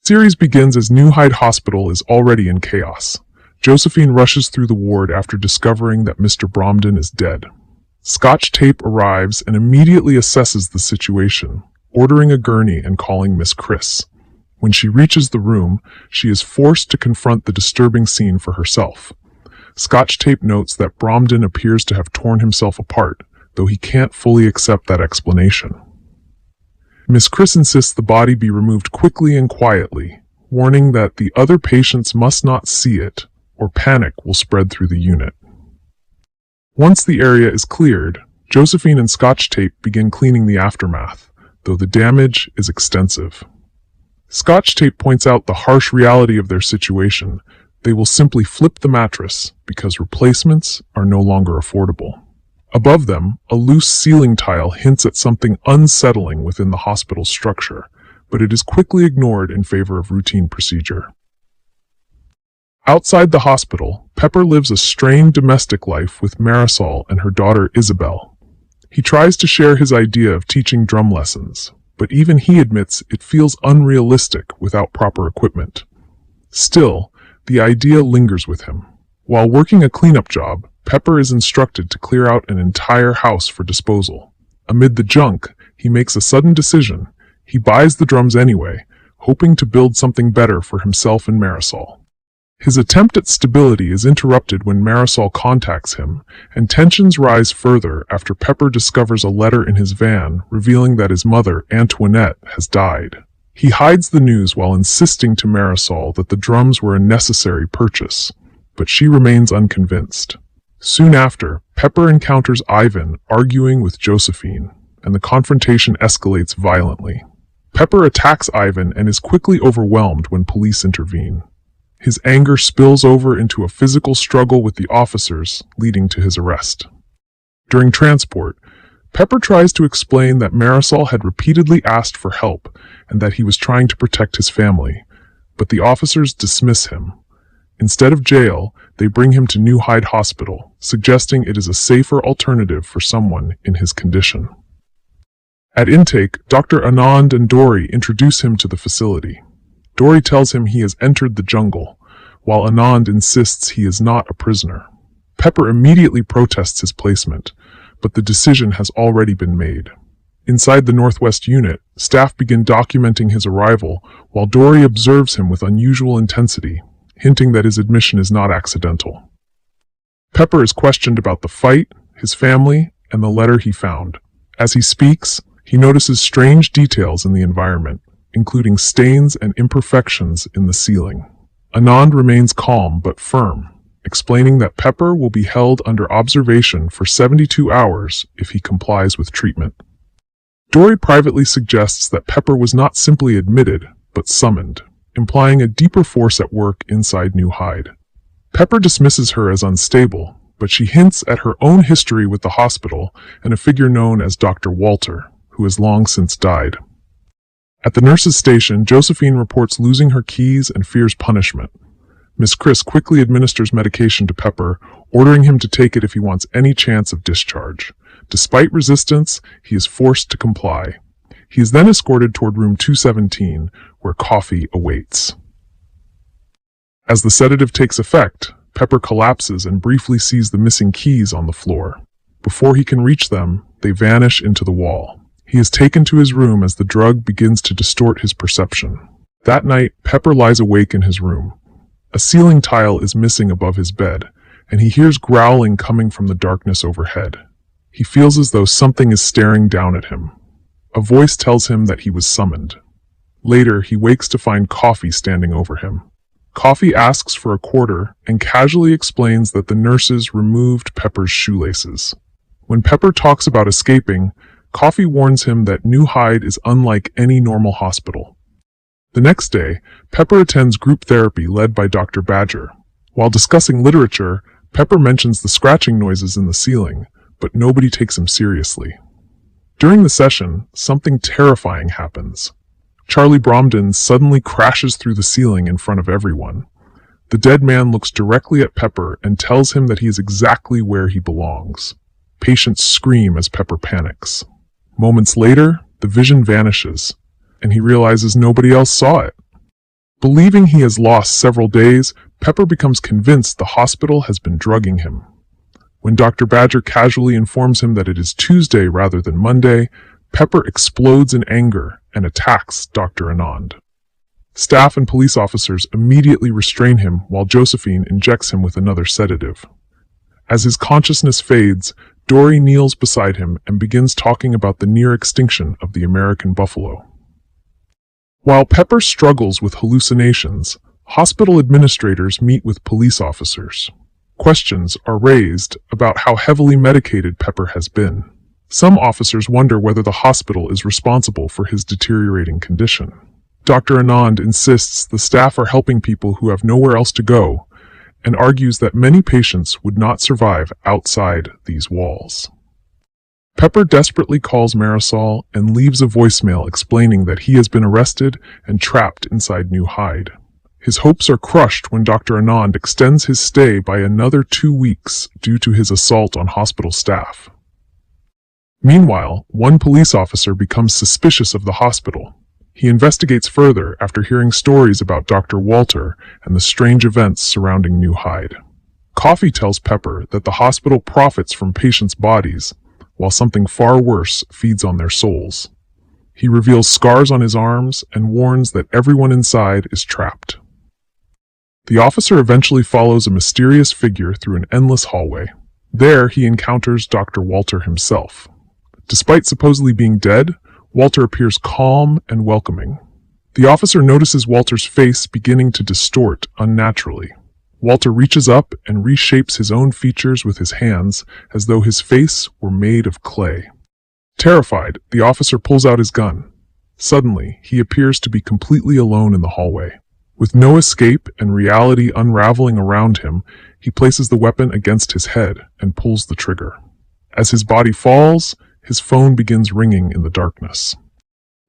Series begins as New Hyde Hospital is already in chaos. Josephine rushes through the ward after discovering that Mr. Bromden is dead. Scotch Tape arrives and immediately assesses the situation, ordering a gurney and calling Miss Criss. When she reaches the room, she is forced to confront the disturbing scene for herself. Scotch Tape notes that Bromden appears to have torn himself apart, though he can't fully accept that explanation. Miss Criss insists the body be removed quickly and quietly, warning that the other patients must not see it, or panic will spread through the unit. Once the area is cleared, Josephine and Scotch Tape begin cleaning the aftermath, though the damage is extensive. Scotch Tape points out the harsh reality of their situation. They will simply flip the mattress because replacements are no longer affordable. Above them, a loose ceiling tile hints at something unsettling within the hospital's structure, but it is quickly ignored in favor of routine procedure. Outside the hospital, Pepper lives a strained domestic life with Marisol and her daughter Isabel. He tries to share his idea of teaching drum lessons, but even he admits it feels unrealistic without proper equipment. Still, the idea lingers with him. While working a cleanup job, Pepper is instructed to clear out an entire house for disposal. Amid the junk, he makes a sudden decision. He buys the drums anyway, hoping to build something better for himself and Marisol. His attempt at stability is interrupted when Marisol contacts him, and tensions rise further after Pepper discovers a letter in his van revealing that his mother, Antoinette, has died. He hides the news while insisting to Marisol that the drums were a necessary purchase, but she remains unconvinced. Soon after, Pepper encounters Ivan arguing with Josephine, and the confrontation escalates violently. Pepper attacks Ivan and is quickly overwhelmed when police intervene. His anger spills over into a physical struggle with the officers, leading to his arrest. During transport, Pepper tries to explain that Marisol had repeatedly asked for help and that he was trying to protect his family, but the officers dismiss him. Instead of jail, they bring him to New Hyde Hospital, suggesting it is a safer alternative for someone in his condition. At intake, Dr. Anand and Dory introduce him to the facility. Dory tells him he has entered the jungle, while Anand insists he is not a prisoner. Pepper immediately protests his placement, but the decision has already been made. Inside the Northwest unit, staff begin documenting his arrival, while Dory observes him with unusual intensity, hinting that his admission is not accidental. Pepper is questioned about the fight, his family, and the letter he found. As he speaks, he notices strange details in the environment, including stains and imperfections in the ceiling. Anand remains calm but firm, explaining that Pepper will be held under observation for 72 hours if he complies with treatment. Dory privately suggests that Pepper was not simply admitted, but summoned, implying a deeper force at work inside New Hyde. Pepper dismisses her as unstable, but she hints at her own history with the hospital and a figure known as Dr. Walter, who has long since died. At the nurse's station, Josephine reports losing her keys and fears punishment. Miss Criss quickly administers medication to Pepper, ordering him to take it if he wants any chance of discharge. Despite resistance, he is forced to comply. He is then escorted toward room 217, where coffee awaits. As the sedative takes effect, Pepper collapses and briefly sees the missing keys on the floor. Before he can reach them, they vanish into the wall. He is taken to his room as the drug begins to distort his perception. That night, Pepper lies awake in his room. A ceiling tile is missing above his bed, and he hears growling coming from the darkness overhead. He feels as though something is staring down at him. A voice tells him that he was summoned. Later, he wakes to find Coffee standing over him. Coffee asks for a quarter and casually explains that the nurses removed Pepper's shoelaces. When Pepper talks about escaping, Coffee warns him that New Hyde is unlike any normal hospital. The next day, Pepper attends group therapy led by Dr. Badger. While discussing literature, Pepper mentions the scratching noises in the ceiling, but nobody takes him seriously. During the session, something terrifying happens. Charlie Bromden suddenly crashes through the ceiling in front of everyone. The dead man looks directly at Pepper and tells him that he is exactly where he belongs. Patients scream as Pepper panics. Moments later, the vision vanishes, and he realizes nobody else saw it. Believing he has lost several days, Pepper becomes convinced the hospital has been drugging him. When Dr. Badger casually informs him that it is Tuesday rather than Monday, Pepper explodes in anger and attacks Dr. Anand. Staff and police officers immediately restrain him while Josephine injects him with another sedative. As his consciousness fades, Dory kneels beside him and begins talking about the near extinction of the American buffalo. While Pepper struggles with hallucinations, hospital administrators meet with police officers. Questions are raised about how heavily medicated Pepper has been. Some officers wonder whether the hospital is responsible for his deteriorating condition. Dr. Anand insists the staff are helping people who have nowhere else to go, and argues that many patients would not survive outside these walls. Pepper desperately calls Marisol and leaves a voicemail explaining that he has been arrested and trapped inside New Hyde. His hopes are crushed when Dr. Anand extends his stay by another 2 weeks due to his assault on hospital staff. Meanwhile, one police officer becomes suspicious of the hospital. He investigates further after hearing stories about Dr. Walter and the strange events surrounding New Hyde. Coffee tells Pepper that the hospital profits from patients' bodies, while something far worse feeds on their souls. He reveals scars on his arms and warns that everyone inside is trapped. The officer eventually follows a mysterious figure through an endless hallway. There, he encounters Dr. Walter himself. Despite supposedly being dead, Walter appears calm and welcoming. The officer notices Walter's face beginning to distort unnaturally. Walter reaches up and reshapes his own features with his hands as though his face were made of clay. Terrified, the officer pulls out his gun. Suddenly, he appears to be completely alone in the hallway. With no escape and reality unraveling around him, he places the weapon against his head and pulls the trigger. As his body falls, his phone begins ringing in the darkness.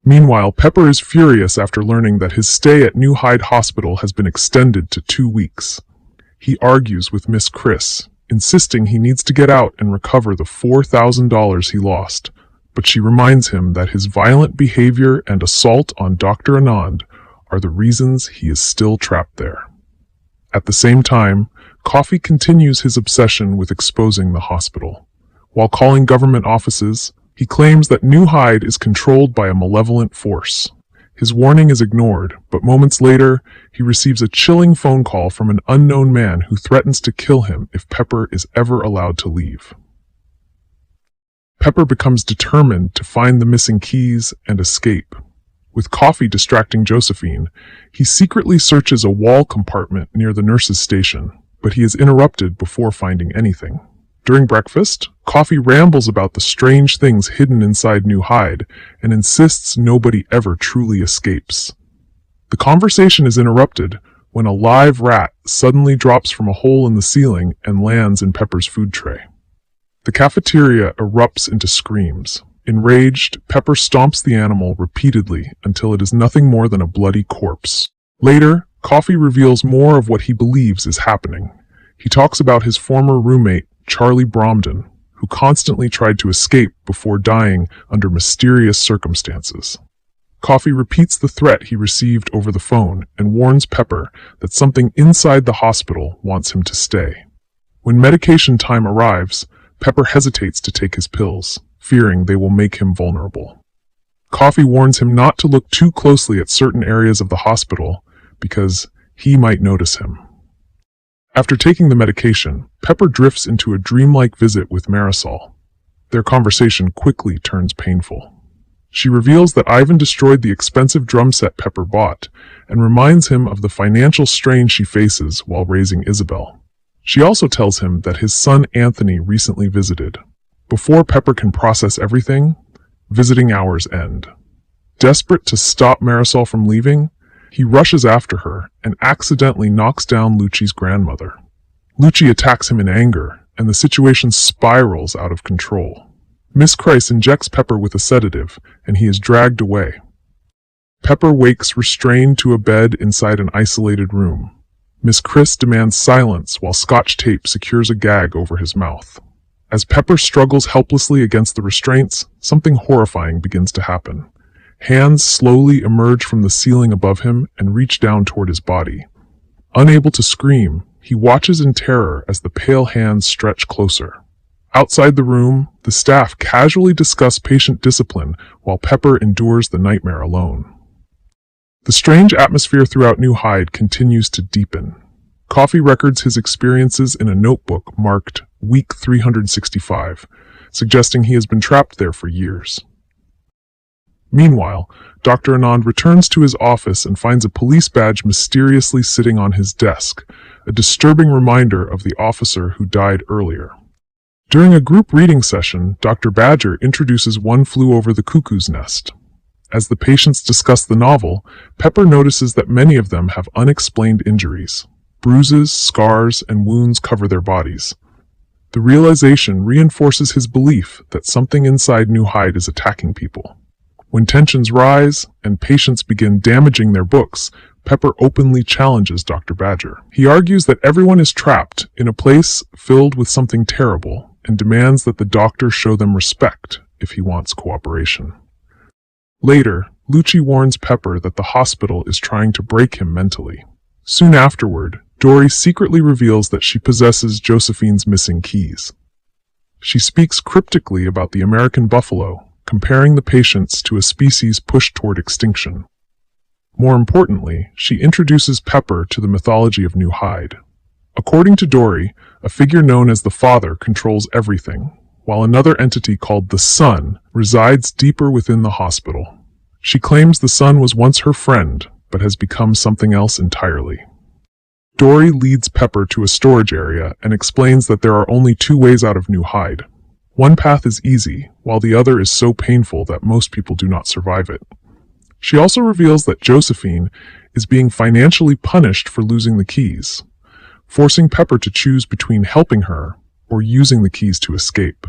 Meanwhile, Pepper is furious after learning that his stay at New Hyde Hospital has been extended to 2 weeks. He argues with Miss Chris, insisting he needs to get out and recover the $4,000 he lost, but she reminds him that his violent behavior and assault on Dr. Anand are the reasons he is still trapped there. At the same time, Coffee continues his obsession with exposing the hospital. While calling government offices, he claims that New Hyde is controlled by a malevolent force. His warning is ignored, but moments later, he receives a chilling phone call from an unknown man who threatens to kill him if Pepper is ever allowed to leave. Pepper becomes determined to find the missing keys and escape. With Coffee distracting Josephine, he secretly searches a wall compartment near the nurse's station, but he is interrupted before finding anything. During breakfast, Coffee rambles about the strange things hidden inside New Hyde and insists nobody ever truly escapes. The conversation is interrupted when a live rat suddenly drops from a hole in the ceiling and lands in Pepper's food tray. The cafeteria erupts into screams. Enraged, Pepper stomps the animal repeatedly until it is nothing more than a bloody corpse. Later, Coffee reveals more of what he believes is happening. He talks about his former roommate, Charlie Bromden, who constantly tried to escape before dying under mysterious circumstances. Coffee repeats the threat he received over the phone and warns Pepper that something inside the hospital wants him to stay. When medication time arrives, Pepper hesitates to take his pills, fearing they will make him vulnerable. Coffee warns him not to look too closely at certain areas of the hospital because he might notice him. After taking the medication, Pepper drifts into a dreamlike visit with Marisol. Their conversation quickly turns painful. She reveals that Ivan destroyed the expensive drum set Pepper bought and reminds him of the financial strain she faces while raising Isabel. She also tells him that his son Anthony recently visited. Before Pepper can process everything, visiting hours end. Desperate to stop Marisol from leaving, he rushes after her and accidentally knocks down Lucci's grandmother. Lucci attacks him in anger, and the situation spirals out of control. Miss Chris injects Pepper with a sedative, and he is dragged away. Pepper wakes restrained to a bed inside an isolated room. Miss Chris demands silence while Scotch tape secures a gag over his mouth. As Pepper struggles helplessly against the restraints, something horrifying begins to happen. Hands slowly emerge from the ceiling above him and reach down toward his body. Unable to scream, he watches in terror as the pale hands stretch closer. Outside the room, the staff casually discuss patient discipline while Pepper endures the nightmare alone. The strange atmosphere throughout New Hyde continues to deepen. Coffey records his experiences in a notebook marked Week 365, suggesting he has been trapped there for years. Meanwhile, Dr. Anand returns to his office and finds a police badge mysteriously sitting on his desk, a disturbing reminder of the officer who died earlier. During a group reading session, Dr. Badger introduces One Flew Over the Cuckoo's Nest. As the patients discuss the novel, Pepper notices that many of them have unexplained injuries. Bruises, scars, and wounds cover their bodies. The realization reinforces his belief that something inside New Hyde is attacking people. When tensions rise and patients begin damaging their books, Pepper openly challenges Dr. Badger. He argues that everyone is trapped in a place filled with something terrible and demands that the doctor show them respect if he wants cooperation. Later, Lucci warns Pepper that the hospital is trying to break him mentally. Soon afterward, Dory secretly reveals that she possesses Josephine's missing keys. She speaks cryptically about the American buffalo, comparing the patients to a species pushed toward extinction. More importantly, she introduces Pepper to the mythology of New Hyde. According to Dory, a figure known as the Father controls everything, while another entity called the Son resides deeper within the hospital. She claims the Son was once her friend, but has become something else entirely. Dory leads Pepper to a storage area and explains that there are only two ways out of New Hyde. One path is easy, while the other is so painful that most people do not survive it. She also reveals that Josephine is being financially punished for losing the keys, forcing Pepper to choose between helping her or using the keys to escape.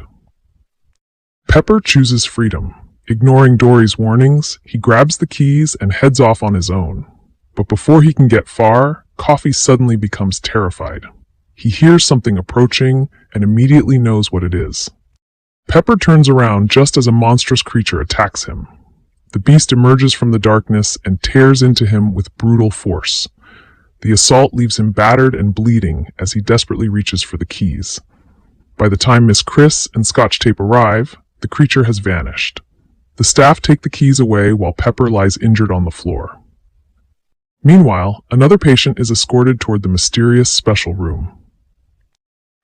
Pepper chooses freedom. Ignoring Dory's warnings, he grabs the keys and heads off on his own. But before he can get far, Coffey suddenly becomes terrified. He hears something approaching and immediately knows what it is. Pepper turns around just as a monstrous creature attacks him. The beast emerges from the darkness and tears into him with brutal force. The assault leaves him battered and bleeding as he desperately reaches for the keys. By the time Miss Chris and Scotch Tape arrive, the creature has vanished. The staff take the keys away while Pepper lies injured on the floor. Meanwhile, another patient is escorted toward the mysterious special room.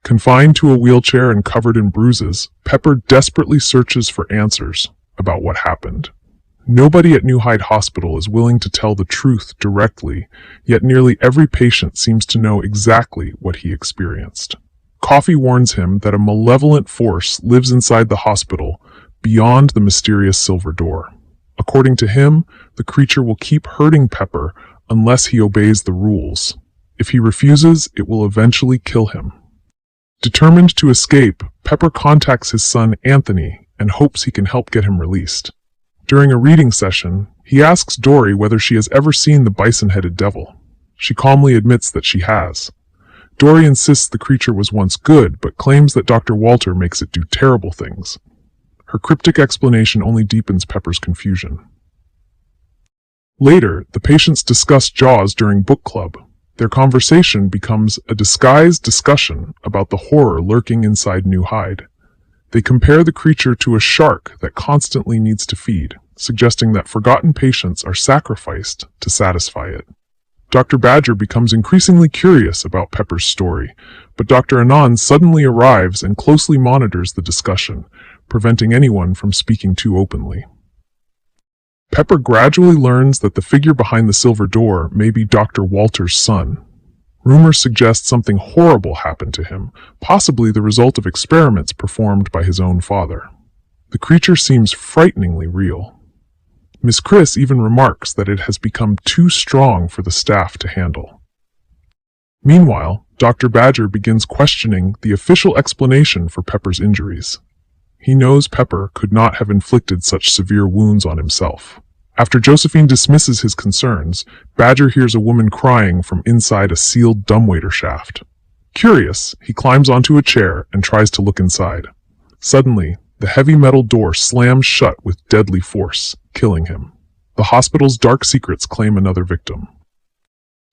Confined to a wheelchair and covered in bruises, Pepper desperately searches for answers about what happened. Nobody at New Hyde Hospital is willing to tell the truth directly, yet nearly every patient seems to know exactly what he experienced. Coffey warns him that a malevolent force lives inside the hospital beyond the mysterious silver door. According to him, the creature will keep hurting Pepper unless he obeys the rules. If he refuses, it will eventually kill him. Determined to escape, Pepper contacts his son Anthony and hopes he can help get him released. During a reading session, he asks Dory whether she has ever seen the bison-headed devil. She calmly admits that she has. Dory insists the creature was once good, but claims that Dr. Walter makes it do terrible things. Her cryptic explanation only deepens Pepper's confusion. Later, the patients discuss Jaws during book club. Their conversation becomes a disguised discussion about the horror lurking inside New Hyde. They compare the creature to a shark that constantly needs to feed, suggesting that forgotten patients are sacrificed to satisfy it. Dr. Badger becomes increasingly curious about Pepper's story, but Dr. Anand suddenly arrives and closely monitors the discussion, preventing anyone from speaking too openly. Pepper gradually learns that the figure behind the silver door may be Dr. Walter's son. Rumors suggest something horrible happened to him, possibly the result of experiments performed by his own father. The creature seems frighteningly real. Miss Chris even remarks that it has become too strong for the staff to handle. Meanwhile, Dr. Badger begins questioning the official explanation for Pepper's injuries. He knows Pepper could not have inflicted such severe wounds on himself. After Josephine dismisses his concerns, Badger hears a woman crying from inside a sealed dumbwaiter shaft. Curious, he climbs onto a chair and tries to look inside. Suddenly, the heavy metal door slams shut with deadly force, killing him. The hospital's dark secrets claim another victim.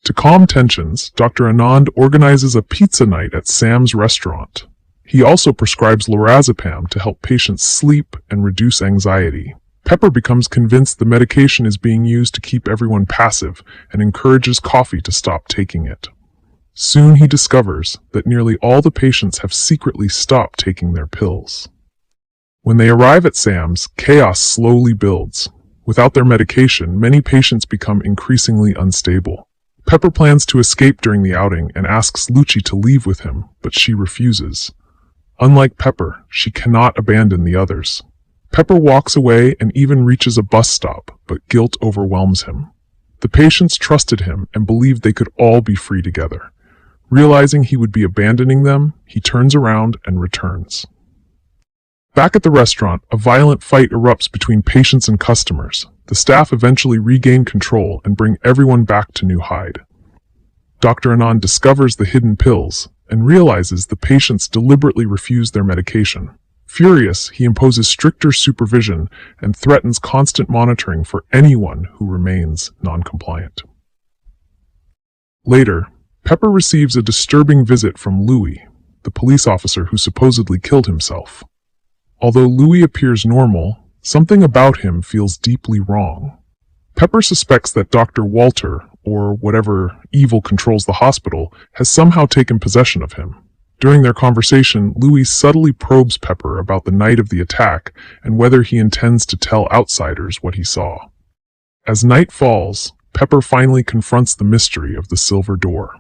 To calm tensions, Dr. Anand organizes a pizza night at Sam's restaurant. He also prescribes lorazepam to help patients sleep and reduce anxiety. Pepper becomes convinced the medication is being used to keep everyone passive and encourages Coffee to stop taking it. Soon he discovers that nearly all the patients have secretly stopped taking their pills. When they arrive at Sam's, chaos slowly builds. Without their medication, many patients become increasingly unstable. Pepper plans to escape during the outing and asks Lucci to leave with him, but she refuses. Unlike Pepper, she cannot abandon the others. Pepper walks away and even reaches a bus stop, but guilt overwhelms him. The patients trusted him and believed they could all be free together. Realizing he would be abandoning them, he turns around and returns. Back at the restaurant, a violent fight erupts between patients and customers. The staff eventually regain control and bring everyone back to New Hyde. Dr. Anand discovers the hidden pills and realizes the patients deliberately refuse their medication. Furious, he imposes stricter supervision and threatens constant monitoring for anyone who remains non-compliant. Later, Pepper receives a disturbing visit from Louis, the police officer who supposedly killed himself. Although Louis appears normal, something about him feels deeply wrong. Pepper suspects that Dr. Walter, or whatever evil controls the hospital, has somehow taken possession of him. During their conversation, Louis subtly probes Pepper about the night of the attack and whether he intends to tell outsiders what he saw. As night falls, Pepper finally confronts the mystery of the silver door.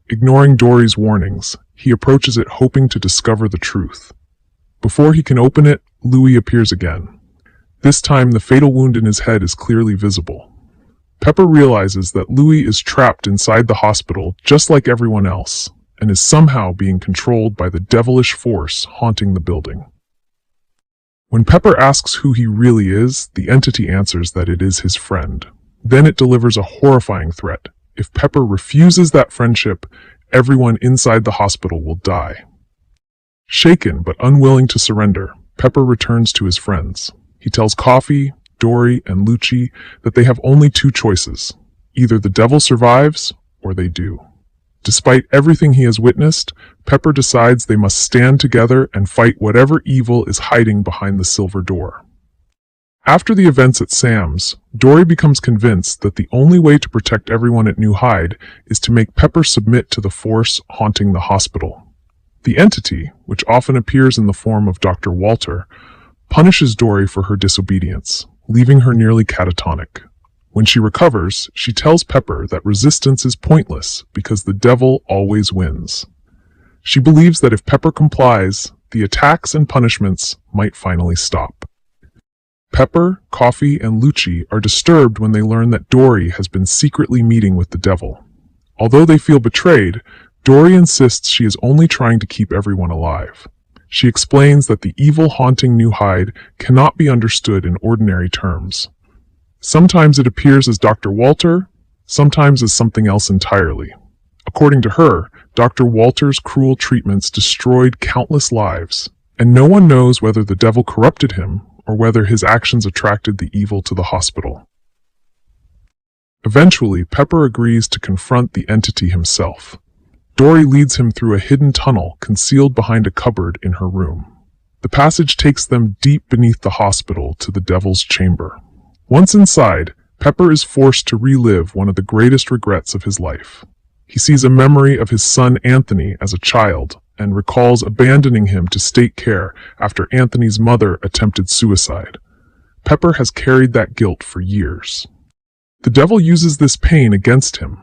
Ignoring Dory's warnings, he approaches it hoping to discover the truth. Before he can open it, Louis appears again. This time, the fatal wound in his head is clearly visible. Pepper realizes that Louis is trapped inside the hospital just like everyone else, and is somehow being controlled by the devilish force haunting the building. When Pepper asks who he really is, the entity answers that it is his friend. Then it delivers a horrifying threat. If Pepper refuses that friendship, everyone inside the hospital will die. Shaken but unwilling to surrender, Pepper returns to his friends. He tells Coffee, Dory, and Lucci that they have only two choices. Either the devil survives, or they do. Despite everything he has witnessed, Pepper decides they must stand together and fight whatever evil is hiding behind the silver door. After the events at Sam's, Dory becomes convinced that the only way to protect everyone at New Hyde is to make Pepper submit to the force haunting the hospital. The entity, which often appears in the form of Dr. Walter, punishes Dory for her disobedience, leaving her nearly catatonic. When she recovers, she tells Pepper that resistance is pointless because the devil always wins. She believes that if Pepper complies, the attacks and punishments might finally stop. Pepper, Coffee, and Lucci are disturbed when they learn that Dory has been secretly meeting with the devil. Although they feel betrayed, Dory insists she is only trying to keep everyone alive. She explains that the evil haunting New Hyde cannot be understood in ordinary terms. Sometimes it appears as Dr. Walter, sometimes as something else entirely. According to her, Dr. Walter's cruel treatments destroyed countless lives, and no one knows whether the devil corrupted him or whether his actions attracted the evil to the hospital. Eventually, Pepper agrees to confront the entity himself. Dory leads him through a hidden tunnel concealed behind a cupboard in her room. The passage takes them deep beneath the hospital to the devil's chamber. Once inside, Pepper is forced to relive one of the greatest regrets of his life. He sees a memory of his son Anthony as a child and recalls abandoning him to state care after Anthony's mother attempted suicide. Pepper has carried that guilt for years. The devil uses this pain against him.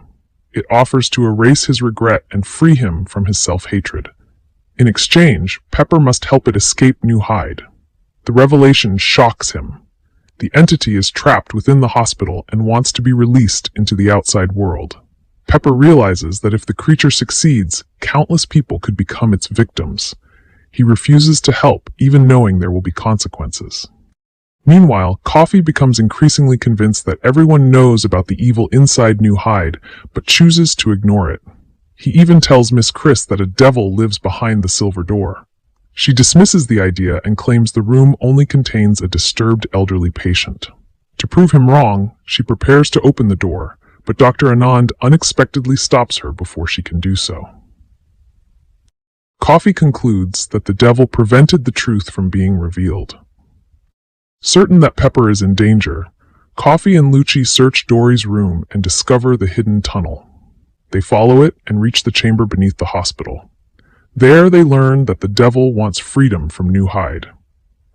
It offers to erase his regret and free him from his self-hatred. In exchange, Pepper must help it escape New Hyde. The revelation shocks him. The entity is trapped within the hospital and wants to be released into the outside world. Pepper realizes that if the creature succeeds, countless people could become its victims. He refuses to help, even knowing there will be consequences. Meanwhile, Coffee becomes increasingly convinced that everyone knows about the evil inside New Hyde, but chooses to ignore it. He even tells Miss Chris that a devil lives behind the silver door. She dismisses the idea and claims the room only contains a disturbed elderly patient. To prove him wrong, she prepares to open the door, but Dr. Anand unexpectedly stops her before she can do so. Coffee concludes that the devil prevented the truth from being revealed. Certain that Pepper is in danger, Coffee and Lucci search Dory's room and discover the hidden tunnel. They follow it and reach the chamber beneath the hospital. There they learn that the devil wants freedom from New Hyde.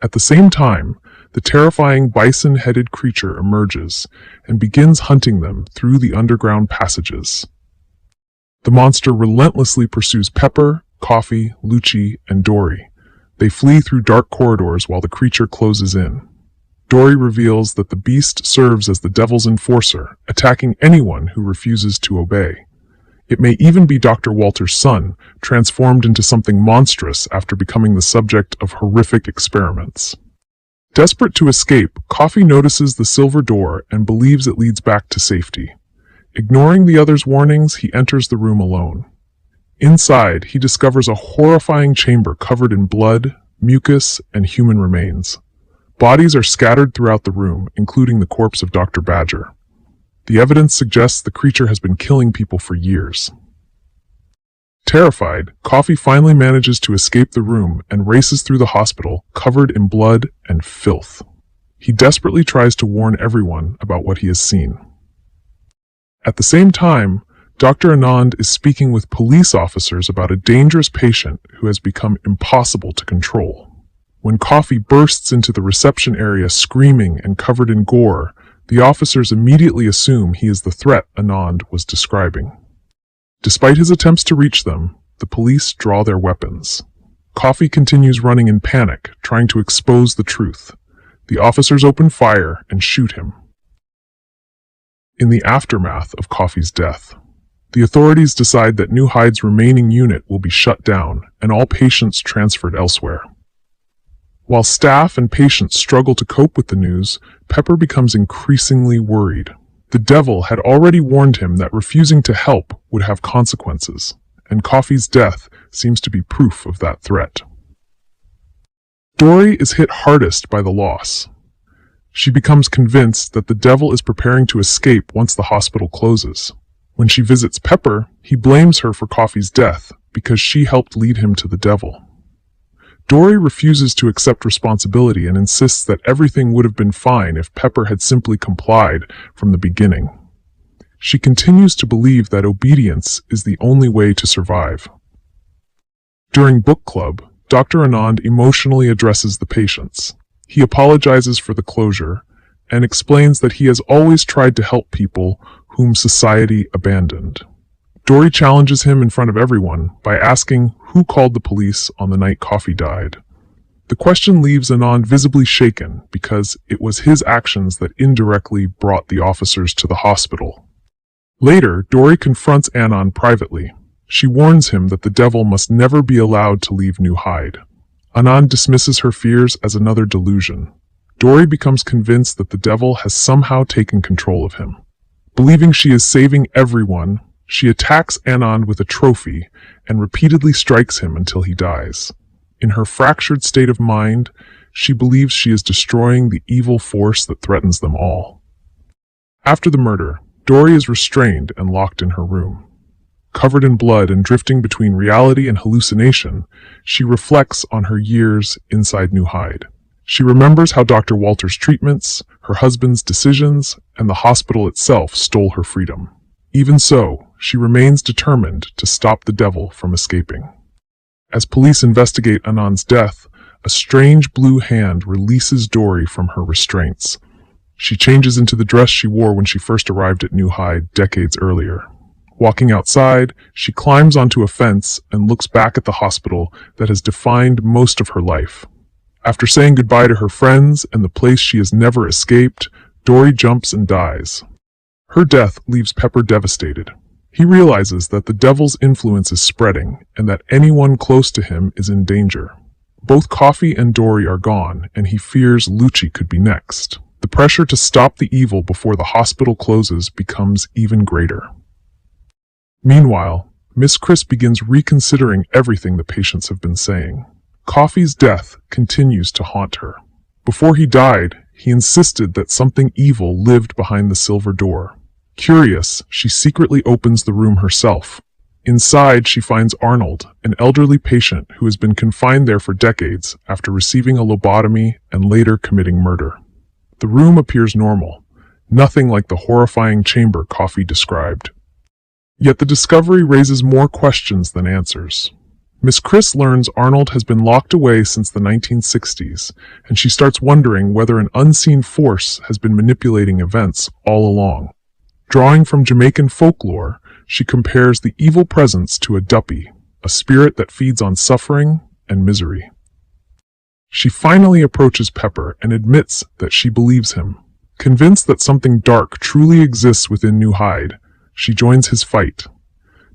At the same time, the terrifying bison-headed creature emerges and begins hunting them through the underground passages. The monster relentlessly pursues Pepper, Coffee, Lucci, and Dory. They flee through dark corridors while the creature closes in. Dory reveals that the beast serves as the devil's enforcer, attacking anyone who refuses to obey. It may even be Dr. Walter's son, transformed into something monstrous after becoming the subject of horrific experiments. Desperate to escape, Coffee notices the silver door and believes it leads back to safety. Ignoring the others' warnings, he enters the room alone. Inside, he discovers a horrifying chamber covered in blood, mucus, and human remains. Bodies are scattered throughout the room, including the corpse of Dr. Badger. The evidence suggests the creature has been killing people for years. Terrified, Coffee finally manages to escape the room and races through the hospital, covered in blood and filth. He desperately tries to warn everyone about what he has seen. At the same time, Dr. Anand is speaking with police officers about a dangerous patient who has become impossible to control. When Coffee bursts into the reception area screaming and covered in gore, the officers immediately assume he is the threat Anand was describing. Despite his attempts to reach them, the police draw their weapons. Coffee continues running in panic, trying to expose the truth. The officers open fire and shoot him. In the aftermath of Coffee's death, the authorities decide that New Hyde's remaining unit will be shut down and all patients transferred elsewhere. While staff and patients struggle to cope with the news, Pepper becomes increasingly worried. The devil had already warned him that refusing to help would have consequences, and Coffee's death seems to be proof of that threat. Dory is hit hardest by the loss. She becomes convinced that the devil is preparing to escape once the hospital closes. When she visits Pepper, he blames her for Coffee's death because she helped lead him to the devil. Dory refuses to accept responsibility and insists that everything would have been fine if Pepper had simply complied from the beginning. She continues to believe that obedience is the only way to survive. During book club, Dr. Anand emotionally addresses the patients. He apologizes for the closure and explains that he has always tried to help people whom society abandoned. Dory challenges him in front of everyone by asking who called the police on the night Coffee died. The question leaves Anand visibly shaken because it was his actions that indirectly brought the officers to the hospital. Later, Dory confronts Anand privately. She warns him that the devil must never be allowed to leave New Hyde. Anand dismisses her fears as another delusion. Dory becomes convinced that the devil has somehow taken control of him. Believing she is saving everyone, she attacks Anand with a trophy and repeatedly strikes him until he dies. In her fractured state of mind, she believes she is destroying the evil force that threatens them all. After the murder, Dory is restrained and locked in her room. Covered in blood and drifting between reality and hallucination, she reflects on her years inside New Hyde. She remembers how Dr. Walter's treatments, her husband's decisions, and the hospital itself stole her freedom. Even so, she remains determined to stop the devil from escaping. As police investigate Anand's death, a strange blue hand releases Dory from her restraints. She changes into the dress she wore when she first arrived at New Hyde decades earlier. Walking outside, she climbs onto a fence and looks back at the hospital that has defined most of her life. After saying goodbye to her friends and the place she has never escaped, Dory jumps and dies. Her death leaves Pepper devastated. He realizes that the devil's influence is spreading and that anyone close to him is in danger. Both Coffee and Dory are gone, and he fears Lucci could be next. The pressure to stop the evil before the hospital closes becomes even greater. Meanwhile, Miss Chris begins reconsidering everything the patients have been saying. Coffee's death continues to haunt her. Before he died, He insisted that something evil lived behind the silver door. Curious, she secretly opens the room herself. Inside, she finds Arnold, an elderly patient who has been confined there for decades after receiving a lobotomy and later committing murder. The room appears normal, nothing like the horrifying chamber Coffey described. Yet the discovery raises more questions than answers. Miss Criss learns Arnold has been locked away since the 1960s, and she starts wondering whether an unseen force has been manipulating events all along. Drawing from Jamaican folklore, she compares the evil presence to a duppy, a spirit that feeds on suffering and misery. She finally approaches Pepper and admits that she believes him. Convinced that something dark truly exists within New Hyde, she joins his fight.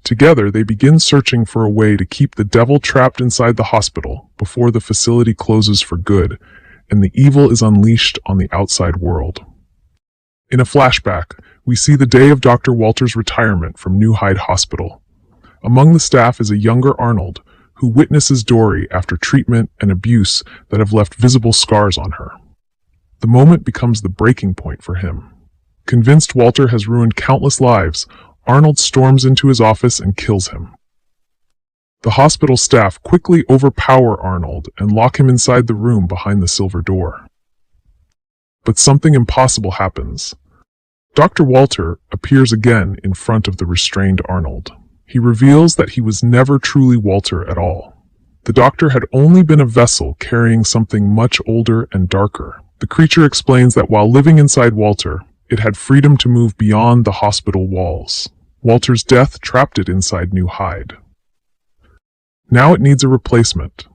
Together, they begin searching for a way to keep the devil trapped inside the hospital before the facility closes for good, and the evil is unleashed on the outside world. In a flashback, we see the day of Dr. Walter's retirement from New Hyde Hospital. Among the staff is a younger Arnold, who witnesses Dory after treatment and abuse that have left visible scars on her. The moment becomes the breaking point for him. Convinced Walter has ruined countless lives, Arnold storms into his office and kills him. The hospital staff quickly overpower Arnold and lock him inside the room behind the silver door. But something impossible happens. Dr. Walter appears again in front of the restrained Arnold. He reveals that he was never truly Walter at all. The doctor had only been a vessel carrying something much older and darker. The creature explains that while living inside Walter, it had freedom to move beyond the hospital walls. Walter's death trapped it inside New Hyde. Now it needs a replacement.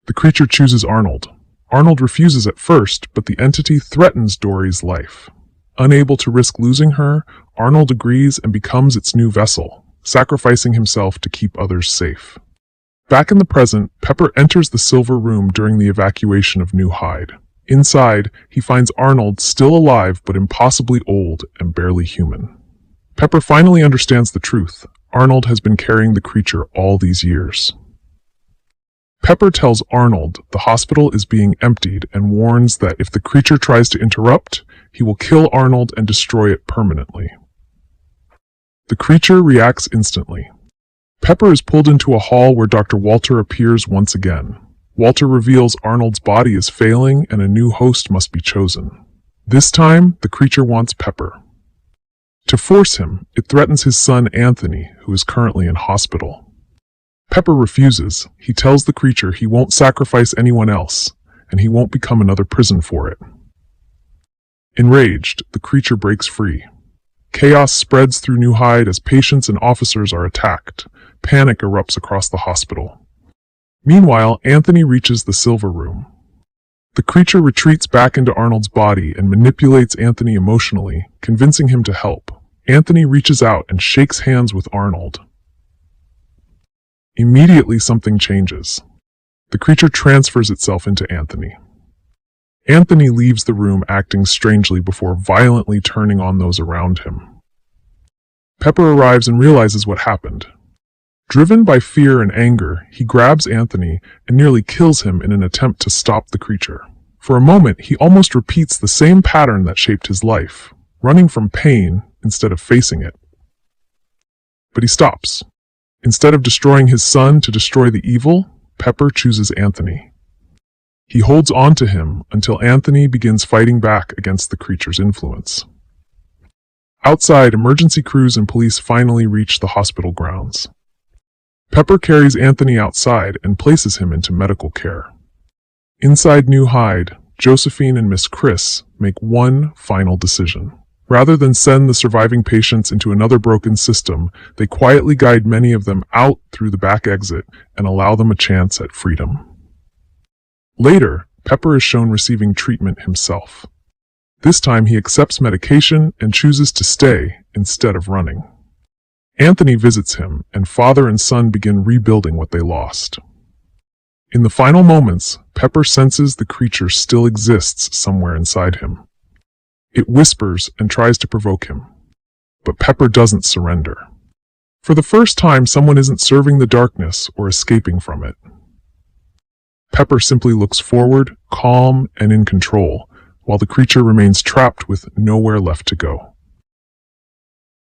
The creature chooses Arnold. Arnold refuses at first, but the entity threatens Dory's life. Unable to risk losing her, Arnold agrees and becomes its new vessel, sacrificing himself to keep others safe. Back in the present, Pepper enters the silver room during the evacuation of New Hyde. Inside, he finds Arnold still alive but impossibly old and barely human. Pepper finally understands the truth. Arnold has been carrying the creature all these years. Pepper tells Arnold the hospital is being emptied and warns that if the creature tries to interrupt, he will kill Arnold and destroy it permanently. The creature reacts instantly. Pepper is pulled into a hall where Dr. Walter appears once again. Walter reveals Arnold's body is failing and a new host must be chosen. This time, the creature wants Pepper. To force him, it threatens his son Anthony, who is currently in hospital. Pepper refuses. He tells the creature he won't sacrifice anyone else, and he won't become another prison for it. Enraged, the creature breaks free. Chaos spreads through New Hyde as patients and officers are attacked. Panic erupts across the hospital. Meanwhile, Anthony reaches the silver room. The creature retreats back into Arnold's body and manipulates Anthony emotionally, convincing him to help. Anthony reaches out and shakes hands with Arnold. Immediately, something changes. The creature transfers itself into Anthony. Anthony leaves the room acting strangely before violently turning on those around him. Pepper arrives and realizes what happened. Driven by fear and anger, he grabs Anthony and nearly kills him in an attempt to stop the creature. For a moment, he almost repeats the same pattern that shaped his life, running from pain instead of facing it. But he stops. Instead of destroying his son to destroy the evil, Pepper chooses Anthony. He holds on to him until Anthony begins fighting back against the creature's influence. Outside, emergency crews and police finally reach the hospital grounds. Pepper carries Anthony outside and places him into medical care. Inside New Hyde, Josephine and Miss Criss make one final decision. Rather than send the surviving patients into another broken system, they quietly guide many of them out through the back exit and allow them a chance at freedom. Later, Pepper is shown receiving treatment himself. This time he accepts medication and chooses to stay instead of running. Anthony visits him, and father and son begin rebuilding what they lost. In the final moments, Pepper senses the creature still exists somewhere inside him. It whispers and tries to provoke him. But Pepper doesn't surrender. For the first time, someone isn't serving the darkness or escaping from it. Pepper simply looks forward, calm and in control, while the creature remains trapped with nowhere left to go.